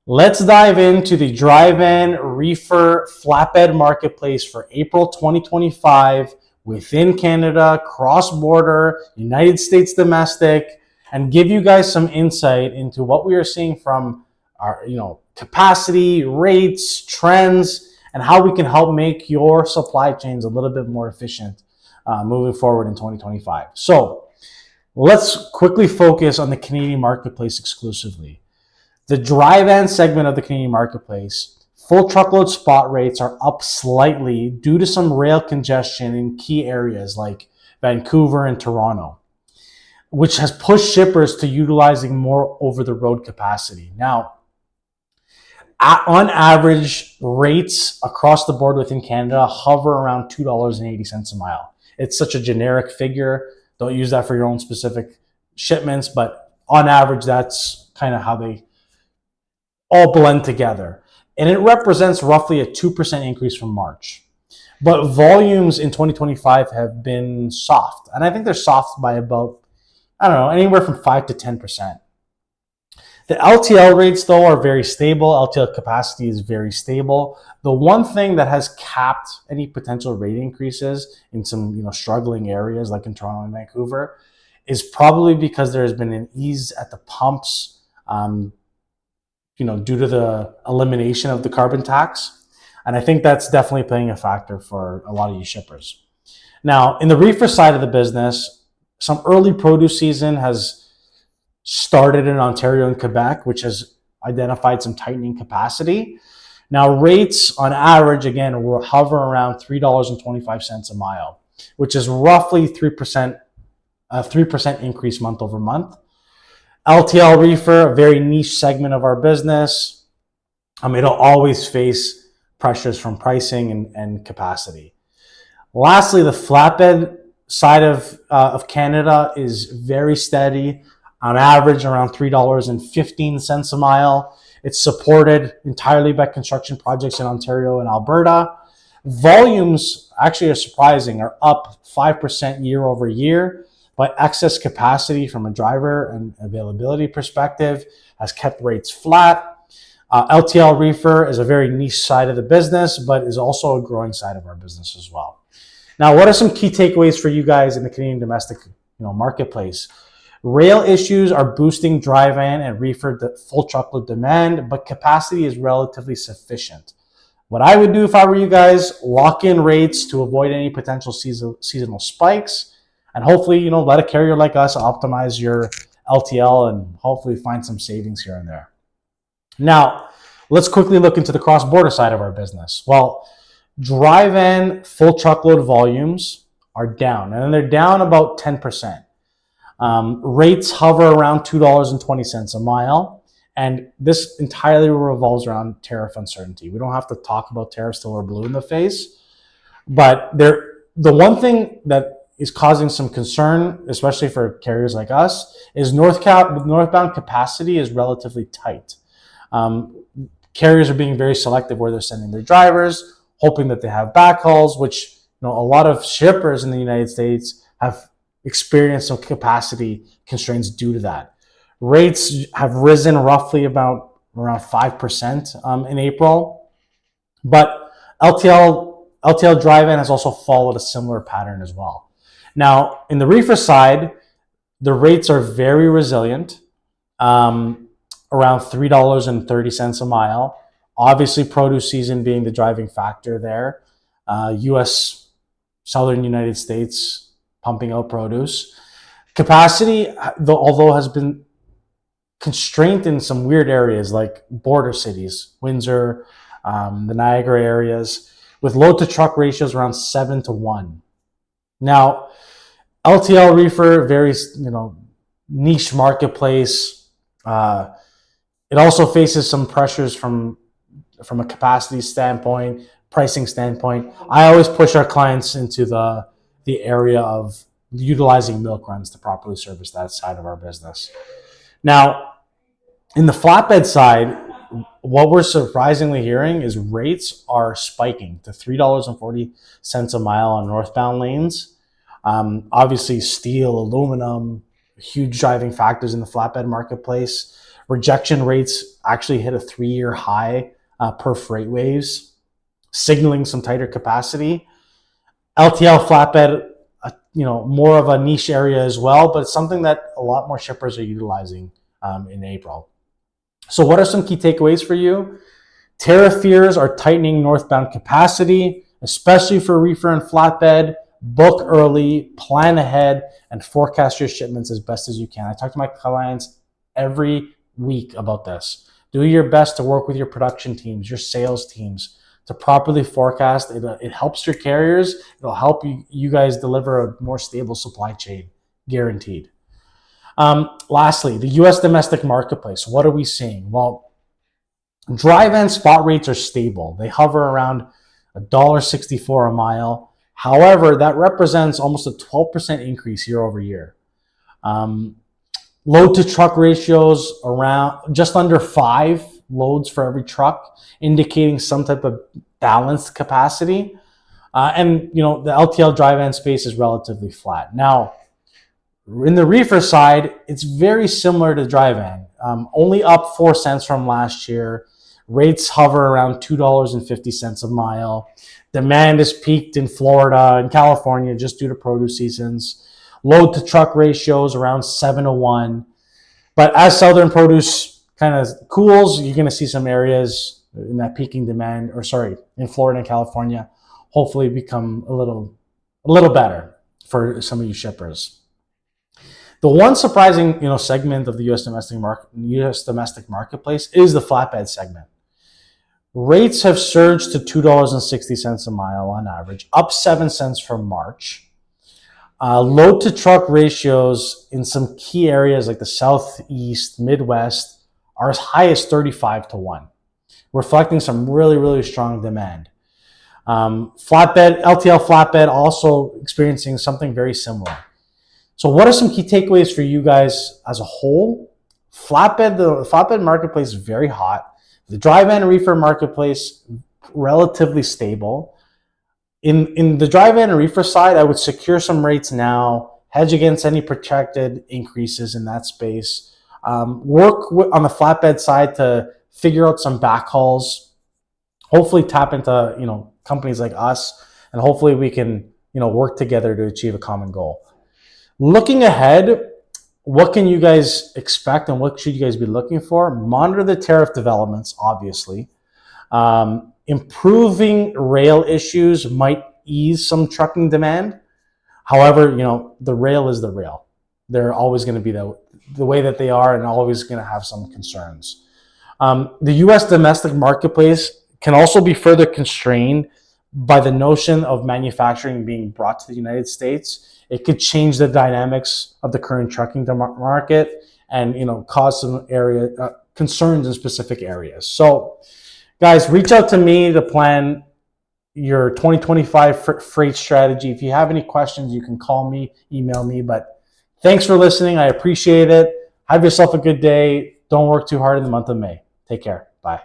Let's dive into the drive-in reefer flatbed marketplace for April 2025 within Canada, cross-border, United States domestic, and give you guys some insight into what we are seeing from our, capacity, rates, trends, and how we can help make your supply chains a little bit more efficient moving forward in 2025. So let's quickly focus on the Canadian marketplace exclusively. The dry van segment of the Canadian marketplace, full truckload spot rates are up slightly due to some rail congestion in key areas like Vancouver and Toronto, which has pushed shippers to utilizing more over-the-road capacity. Now, on average, rates across the board within Canada hover around $2.80 a mile. It's such a generic figure. Don't use that for your own specific shipments, but on average, that's kind of how they all blend together. And it represents roughly a 2% increase from March. But volumes in 2025 have been soft. And I think they're soft by about, anywhere from 5 to 10%. The LTL rates, though, are very stable. LTL capacity is very stable. The one thing that has capped any potential rate increases in some, struggling areas like in Toronto and Vancouver is probably because there has been an ease at the pumps, due to the elimination of the carbon tax. And I think that's definitely playing a factor for a lot of you shippers. Now, in the reefer side of the business, some early produce season has started in Ontario and Quebec, which has identified some tightening capacity. Now, rates on average, again, will hover around $3.25 a mile, which is roughly 3%, a 3% increase month over month. LTL reefer, a very niche segment of our business. It'll always face pressures from pricing and capacity. Lastly, the flatbed side of Canada is very steady, on average around $3.15 a mile. It's supported entirely by construction projects in Ontario and Alberta. Volumes actually are surprising, are up 5% year over year. But excess capacity from a driver and availability perspective has kept rates flat. LTL reefer is a very niche side of the business, but is also a growing side of our business as well. Now, what are some key takeaways for you guys in the Canadian domestic marketplace? Rail issues are boosting dry van and reefer full truckload demand, but capacity is relatively sufficient. What I would do if I were you guys, lock in rates to avoid any potential seasonal spikes. And hopefully, let a carrier like us optimize your LTL and hopefully find some savings here and there. Now, let's quickly look into the cross-border side of our business. Well, dry van full truckload volumes are down, and they're down about 10%. Rates hover around $2.20 a mile, and this entirely revolves around tariff uncertainty. We don't have to talk about tariffs till we're blue in the face, but the one thing that is causing some concern, especially for carriers like us, is northbound capacity is relatively tight. Carriers are being very selective where they're sending their drivers, hoping that they have backhauls, which a lot of shippers in the United States have experienced some capacity constraints due to that. Rates have risen roughly around 5% in April, but LTL drive-in has also followed a similar pattern as well. Now, in the reefer side, the rates are very resilient, around $3.30 a mile. Obviously, produce season being the driving factor there. U.S., Southern United States pumping out produce. Capacity, although has been constrained in some weird areas like border cities, Windsor, the Niagara areas, with load to truck ratios around 7 to 1. Now, LTL reefer, very niche marketplace. It also faces some pressures from a capacity standpoint, pricing standpoint. I always push our clients into the area of utilizing milk runs to properly service that side of our business. Now, in the flatbed side, what we're surprisingly hearing is rates are spiking to $3.40 a mile on northbound lanes. Obviously, steel, aluminum, huge driving factors in the flatbed marketplace. Rejection rates actually hit a 3-year high per freight waves, signaling some tighter capacity. LTL flatbed, more of a niche area as well, but it's something that a lot more shippers are utilizing in April. So what are some key takeaways for you? Tariff fears are tightening northbound capacity, especially for reefer and flatbed. Book early, plan ahead, and forecast your shipments as best as you can. I talk to my clients every week about this. Do your best to work with your production teams, your sales teams, to properly forecast. It helps your carriers. It'll help you guys deliver a more stable supply chain, guaranteed. Lastly, the U.S. domestic marketplace. What are we seeing? Well, dry van spot rates are stable. They hover around $1.64 a mile. However, that represents almost a 12% increase year over year. Load to truck ratios around just under 5 loads for every truck, indicating some type of balanced capacity. And the LTL dry van space is relatively flat. Now, in the reefer side, it's very similar to dry van, only up 4 cents from last year. Rates hover around $2.50 a mile. Demand is peaked in Florida and California just due to produce seasons. Load to truck ratios around 7-to-1. But as southern produce kind of cools, you're going to see some areas in that peaking demand, in Florida and California, hopefully become a little better for some of you shippers. The one surprising, segment of the U.S. domestic marketplace is the flatbed segment. Rates have surged to $2.60 a mile on average, up 7 cents from March. Load to truck ratios in some key areas like the Southeast, Midwest are as high as 35-to-1, reflecting some really, really strong demand. LTL flatbed also experiencing something very similar. So what are some key takeaways for you guys as a whole? The flatbed marketplace is very hot. The dry van and reefer marketplace, relatively stable. In the dry van and reefer side, I would secure some rates now, hedge against any projected increases in that space. Work on the flatbed side to figure out some backhauls. Hopefully tap into companies like us, and hopefully we can work together to achieve a common goal. Looking ahead, what can you guys expect and what should you guys be looking for? Monitor the tariff developments, obviously. Improving rail issues might ease some trucking demand. However, the rail is the rail. They're always going to be the way that they are and always going to have some concerns. The U.S. domestic marketplace can also be further constrained by the notion of manufacturing being brought to the United States. It could change the dynamics of the current trucking market and cause some concerns in specific areas. So guys, reach out to me to plan your 2025 freight strategy. If you have any questions, you can call me, email me. But thanks for listening. I appreciate it. Have yourself a good day. Don't work too hard in the month of May. Take care. Bye.